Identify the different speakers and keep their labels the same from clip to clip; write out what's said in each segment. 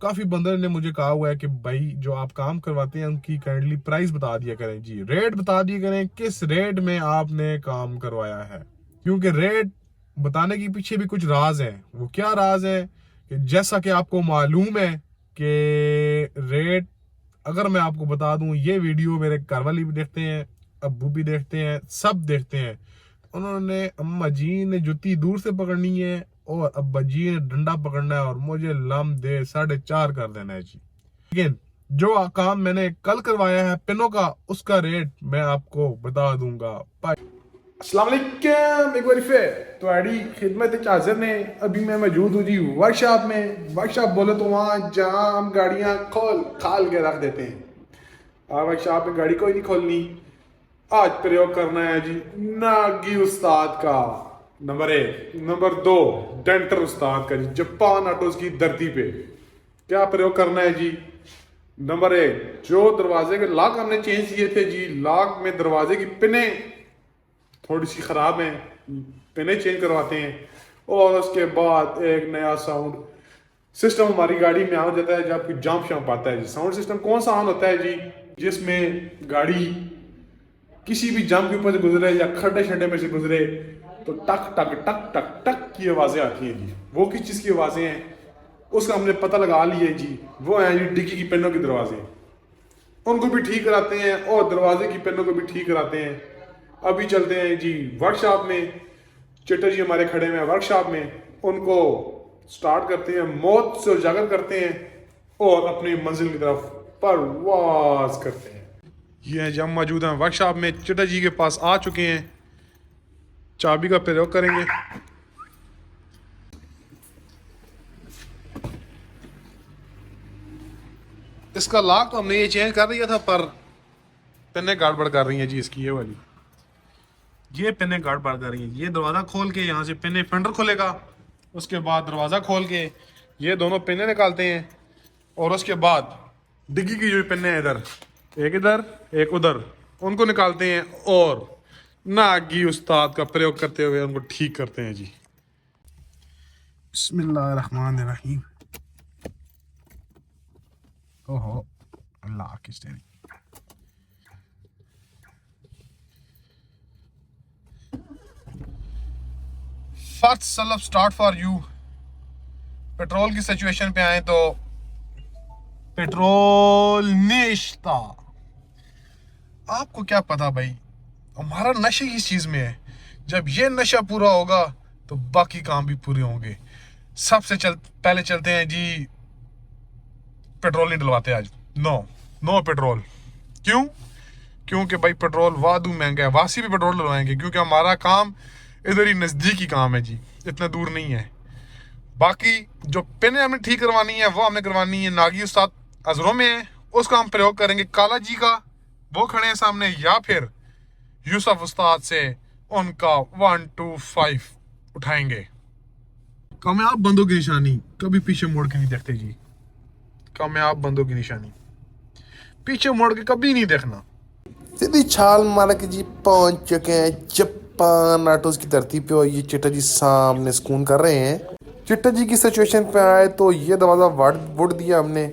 Speaker 1: काफ़ी बंदर ने मुझे कहा हुआ है कि भाई जो आप काम करवाते हैं उनकी काइंडली प्राइस बता दिया करें जी, रेट बता दिया करें किस रेट में आपने काम करवाया है, क्योंकि रेट बताने के पीछे भी कुछ राज है। वो क्या राज है कि जैसा कि आपको मालूम है कि रेट, अगर मैं आपको बता दूं, ये वीडियो मेरे घर वाले भी देखते हैं, अब्बू भी देखते हैं, सब देखते हैं। उन्होंने, अम्मा जी ने जुत्ती दूर से पकड़नी है और अब्बा जी ने डंडा पकड़ना है और मुझे लम दे 4.5 कर देना है जी। लेकिन जो काम मैंने कल करवाया है पिनों का, उसका रेट मैं आपको बता दूंगा। अस्सलाम वालेकुम, एक बार फिर तुम्हारी खिदमत हाजिर ने। अभी मैं मौजूद हूँ जी वर्कशॉप में। वर्कशॉप बोले तो वहाँ जहाँ हम गाड़ियाँ खोल खाल के रख देते हैं। वर्कशॉप में गाड़ी कोई नहीं खोलनी। आज प्रयोग करना है जी नागी उस्ताद का नंबर 1। नंबर 2 डेंटर उस्ताद का जी, जापान ऑटोज की धरती पे। क्या प्रयोग करना है जी? नंबर 1, जो दरवाजे के लॉक हमने चेंज किए थे जी, लॉक में दरवाजे की पिने थोड़ी सी ख़राब हैं, पिने चेंज करवाते हैं। और उसके बाद एक नया साउंड सिस्टम हमारी गाड़ी में आ जाता है जब कोई जंप शंप आता है जी। साउंड सिस्टम कौन सा ऑन होता है जी? जिसमें गाड़ी किसी भी जंप के ऊपर से गुजरे या खड्डे शड्डे में से गुजरे तो टक टक टक टक टक की आवाज़ें आती हैं जी। वो किस चीज़ की आवाज़ें हैं उसका हमने पता लगा लिया जी। वो हैं जी डिग्गी की पिनों के दरवाजे, उनको भी ठीक कराते हैं और दरवाजे की पिनों को भी ठीक कराते हैं। अभी चलते हैं जी वर्कशॉप में। चिट्टा जी हमारे खड़े हुए हैं वर्कशॉप में, उनको स्टार्ट करते हैं, मौत से उजागर करते हैं और अपनी मंजिल की तरफ परवाज करते हैं। ये हैं जी, हम मौजूद हैं वर्कशॉप में, चिट्टा जी के पास आ चुके हैं। चाबी का प्रयोग करेंगे। इसका लॉक तो हमने ये चेंज कर दिया था, पर पिने गड़बड़ कर रही है जी इसकी। ये वाली ये पिने गड़बड़ कर रही है। ये दरवाज़ा खोल के यहाँ से पिने फेंडर खोलेगा, उसके बाद दरवाज़ा खोल के ये दोनों पिने निकालते हैं और उसके बाद डिग्गी की जो पिने हैं इधर एक उधर, उनको निकालते हैं और नागी उस्ताद का प्रयोग करते हुए उनको ठीक करते हैं जी। बिस्मिल्लाहिर्रहमानिर्रहीम। ओहो, अल्लाह की steering. First slub start for you. Petrol की सिचुएशन पे आए तो पेट्रोल निश्ता। आपको क्या पता भाई, हमारा नशे किस चीज में है। जब ये नशा पूरा होगा तो बाकी काम भी पूरे होंगे। सबसे पहले चलते हैं जी, पेट्रोल नहीं डलवाते आज। No petrol. क्यों? क्योंकि भाई पेट्रोल वादू महंगा है। वासी भी पेट्रोल डलवाएंगे क्योंकि हमारा काम इधर ही नज़दीकी काम है जी, इतना दूर नहीं है। बाकी जो पिने हमने ठीक करवानी है वो हमने करवानी है नागी उस्ताद अजरों में है, उसका हम प्रयोग करेंगे काला जी का, वो खड़े हैं सामने, या फिर यूसुफ उस्ताद से उनका 1 2 5 उठाएंगे। कामयाब बंदों की निशानी कभी पीछे मुड़ के नहीं देखते जी। कामयाब बंदों की निशानी पीछे मुड़ के कभी नहीं देखना।
Speaker 2: सीधी छाल मार के जी पहुंच चुके हैं जापान ऑटोज की धरती पे और ये चिट्टा जी सामने सुकून कर रहे हैं। चिट्टा जी की सिचुएशन पे आए तो ये दरवाज़ा वुड दिया हमने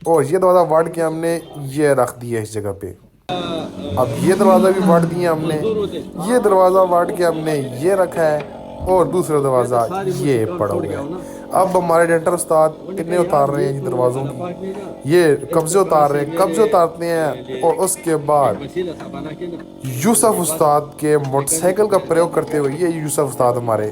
Speaker 2: और ये दरवाज़ा वाड़ के हमने ये रख दिया इस जगह पे। अब ये दरवाज़ा भी वाड़ दिया हमने, ये दरवाज़ा वाड़ के हमने ये रखा है और दूसरा दरवाज़ा ये पड़ा हुआ है। अब हमारे डेंटर उस्ताद पिन्ने उतार रहे हैं दरवाज़ों की, ये कब्जे उतार रहे हैं, कब्जे उतारते हैं और उसके बाद यूसुफ उस्ताद के मोटरसाइकिल का प्रयोग करते हुए ये यूसुफ उस्ताद हमारे।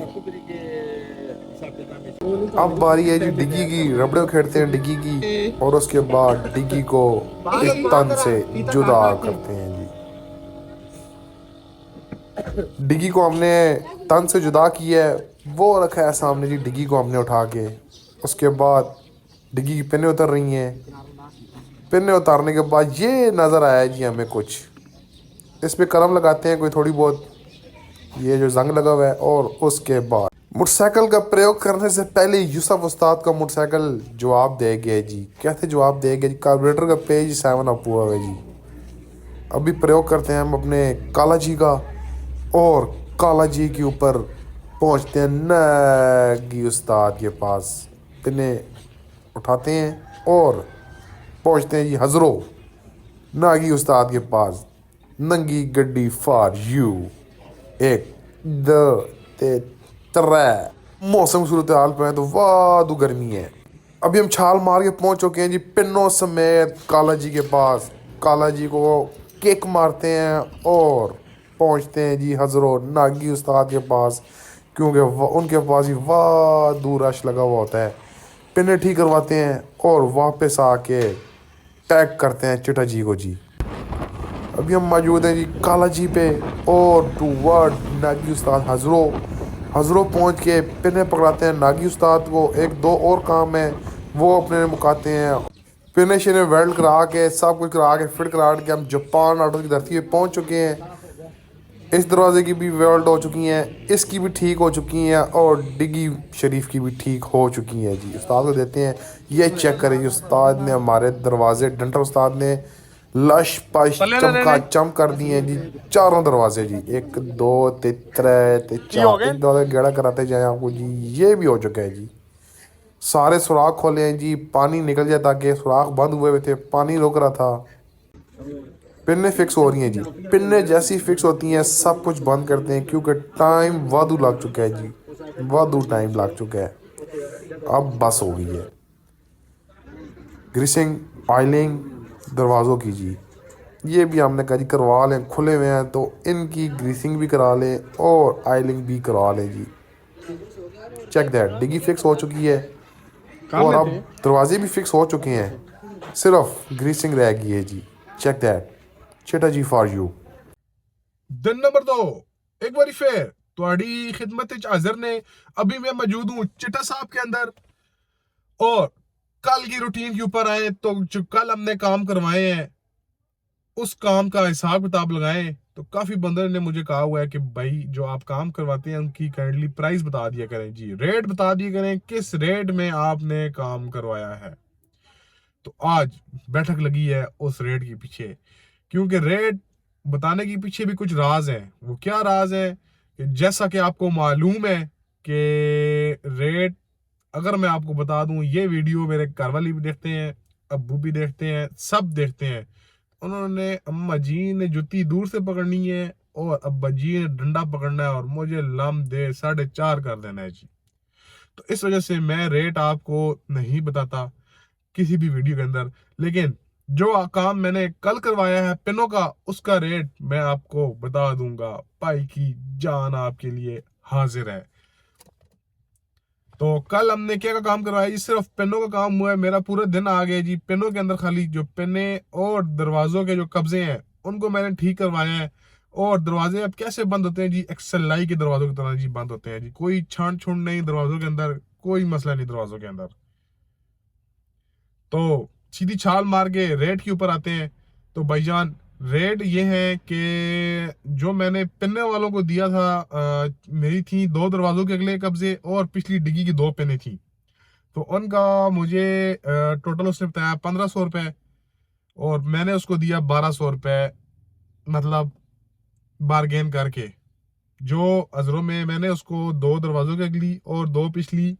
Speaker 2: अब बारी है जी डिग्गी की, रबड़े खेड़ते हैं डिग्गी की और उसके बाद डिग्गी को एक तन से जुदा करते हैं जी। डिग्गी को हमने तन से जुदा किया है, वो रखा है सामने जी। डिग्गी को हमने उठा के, उसके बाद डिग्गी की पिने उतर रही हैं। पिने उतारने के बाद ये नज़र आया जी हमें कुछ, इस पे कलम लगाते हैं कोई थोड़ी बहुत, ये जो जंग लगा हुआ है। और उसके बाद मोटरसाइकिल का प्रयोग करने से पहले यूसुफ उस्ताद का मोटरसाइकिल जवाब दे गया जी। कैसे जवाब दे गया जी? कार्बोरेटर का पेज 7 अप हुआ है जी। अभी प्रयोग करते हैं हम अपने काला जी का और काला जी के ऊपर पहुंचते हैं नागी उस्ताद के पास। पिने उठाते हैं और पहुंचते हैं जी हजरो नागी उस्ताद के पास। नंगी गड्डी फॉर यू। एक दो ते त्रै। मौसम सूरत हाल पे है तो वादू गर्मी है। अभी हम छाल मार के पहुंच चुके हैं जी पिन्नों समेत काला जी के पास। काला जी को किक मारते हैं और पहुंचते हैं जी हजरो नागी उस्ताद के पास, क्योंकि उनके पास ही वादू रश लगा हुआ होता है। पिन्ने ठीक करवाते हैं और वापस आके टैग करते हैं चिटा जी को जी। अभी हम मौजूद हैं जी काला जी पे और टू वर्ड नागी उस्ताद हजरो। हजरो पहुंच के पिने पकड़ाते हैं नागी उस्ताद को। एक दो और काम है वो अपने मुकाते हैं। पिने शिने वेल्ड करा के सब कुछ करा के फिट करा के हम जापान ऑटो की धरती पे पहुंच चुके हैं। इस दरवाजे की भी वेल्ड हो चुकी हैं, इसकी भी ठीक हो चुकी हैं और डिगी शरीफ की भी ठीक हो चुकी हैं जी। उस्ताद को देते हैं, ये चेक करें जी उस्ताद ने हमारे दरवाजे डंटर उस्ताद ने लश पश चमका चम कर दिए हैं जी। चारों दरवाजे जी, एक दो ते त्रै ते चार। एक दरवाजे गेड़ा कराते जाए आपको जी। ये भी हो चुका है जी। सारे सुराख खोले हैं जी, पानी निकल जाए ताकि सुराख बंद हुए हुए थे, पानी रोक रहा था। पिन्ने फिक्स हो रही हैं जी। पिन्ने जैसी फिक्स होती हैं सब कुछ बंद करते हैं, क्योंकि टाइम वादू लग चुका है जी। वादू टाइम लग चुका है, अब बस हो गई है। ग्रीसिंग ऑयलिंग दरवाज़ों की जी, ये भी हमने कहा जी करवा लें। खुले हुए हैं तो इनकी ग्रीसिंग भी करा लें और ऑयलिंग भी करवा लें जी। चेक दैट, डिगी फिक्स हो चुकी है और अब दरवाजे भी फिक्स हो चुके हैं, सिर्फ ग्रीसिंग रह गई है जी। चेक दैट, चिटा जी फॉर यू।
Speaker 1: दिन नंबर 2 एक बारी फिर ਤੁਹਾਡੀ खिदमत विच हाजिर ने। अभी मैं मौजूद हूँ चिटा साहब के अंदर और कल की रूटीन के ऊपर आए। तो जो कल हमने काम करवाए हैं उस काम का हिसाब किताब लगाएं। तो काफी बंदर ने मुझे कहा हुआ है कि भाई जो आप काम करवाते हैं उनकी काइंडली प्राइस बता दिया करें जी, रेट बता दिया करें, किस रेट में आपने काम करवाया है। तो आज बैठक लगी है उस रेट के पीछे, क्योंकि रेट बताने के पीछे भी कुछ राज है। वो क्या राज है कि जैसा कि आपको मालूम है कि रेट अगर मैं आपको बता दूं, ये वीडियो मेरे घर वाली भी देखते हैं, अब्बू भी देखते हैं, सब देखते हैं। उन्होंने अम्मा जी ने जुत्ती दूर से पकड़नी है और अब्बा जी ने डंडा पकड़ना है और मुझे लम दे 4.5 कर देना है जी। तो इस वजह से मैं रेट आपको नहीं बताता किसी भी वीडियो के अंदर, लेकिन जो काम मैंने कल करवाया है पिनों का उसका रेट मैं आपको बता दूंगा। भाई की जान आपके लिए हाजिर है। तो कल हमने क्या का काम करवाया जी, सिर्फ पेनों का काम हुआ है। मेरा पूरा दिन आ गया जी पेनों के अंदर, खाली जो पेने और दरवाजों के जो कब्जे हैं उनको मैंने ठीक करवाया है। और दरवाजे अब कैसे बंद होते हैं जी, एक्सएलआई के दरवाजों की तरह जी बंद होते हैं जी। कोई छान छुन नहीं दरवाजों के अंदर, कोई मसला नहीं दरवाजों के अंदर। तो सीधी छाल मार के रेट के ऊपर आते हैं। तो भाईजान रेट ये है कि जो मैंने पिन्ने वालों को दिया था, मेरी थी 2 दरवाजों के अगले कब्जे और पिछली डिग्गी की 2 पेने थी। तो उनका मुझे टोटल उसने बताया 1500 रुपये और मैंने उसको दिया 1200 रुपये, मतलब बारगेन करके। जो अजरों में मैंने उसको 2 दरवाजों की अगली और 2 पिछली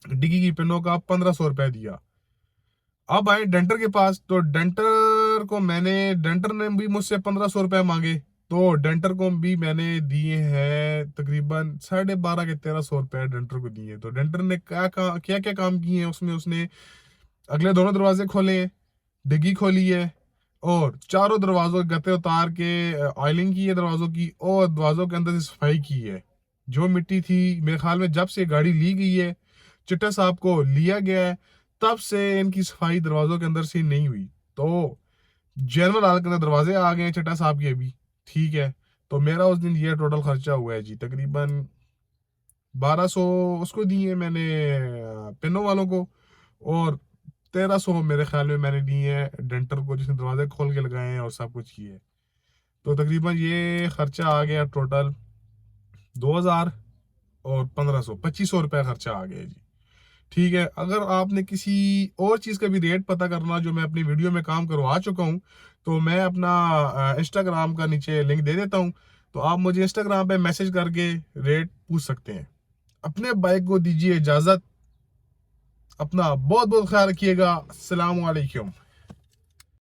Speaker 1: डिग्गी की पेनों का 1500 रुपये दिया। अब आए डेंटर के पास, तो डेंटर ने भी मुझसे 1500 रुपये मांगे। तो डेंटर को भी मैंने दिए हैं तकरीबन 12.5 के 1300 रुपये डेंटर को दिए। तो डेंटर ने क्या क्या काम किए हैं उसमें, उसने अगले दोनों दरवाजे खोले, डिग्गी खोली है और चारों दरवाजों के गते उतार के ऑयलिंग की है दरवाजों की और दरवाजों के अंदर से सफाई की है। जो मिट्टी थी मेरे ख्याल में जब से गाड़ी ली गई है, चिट्टा साहब को लिया गया है, तब से इनकी सफाई दरवाजों के अंदर से नहीं हुई। तो जनरल हालत के अंदर दरवाजे आ गए चिट्टा साहब के अभी, ठीक है। तो मेरा उस दिन ये टोटल खर्चा हुआ है जी तकरीबन 1200 उसको दिए मैंने पिनों वालों को और 1300 मेरे ख्याल में मैंने दिए हैं डेंटर को जिसने दरवाजे खोल के लगाए हैं और सब कुछ किए। तो तकरीबन ये खर्चा आ गया टोटल 2000 और 1500 2500 रुपया खर्चा आ गया जी, ठीक है। अगर आपने किसी और चीज़ का भी रेट पता करना जो मैं अपनी वीडियो में काम करवा चुका हूँ, तो मैं अपना इंस्टाग्राम का नीचे लिंक दे देता हूँ। तो आप मुझे इंस्टाग्राम पे मैसेज करके रेट पूछ सकते हैं। अपने बाइक को दीजिए इजाज़त। अपना बहुत बहुत ख्याल रखिएगा। अस्सलाम वालेकुम।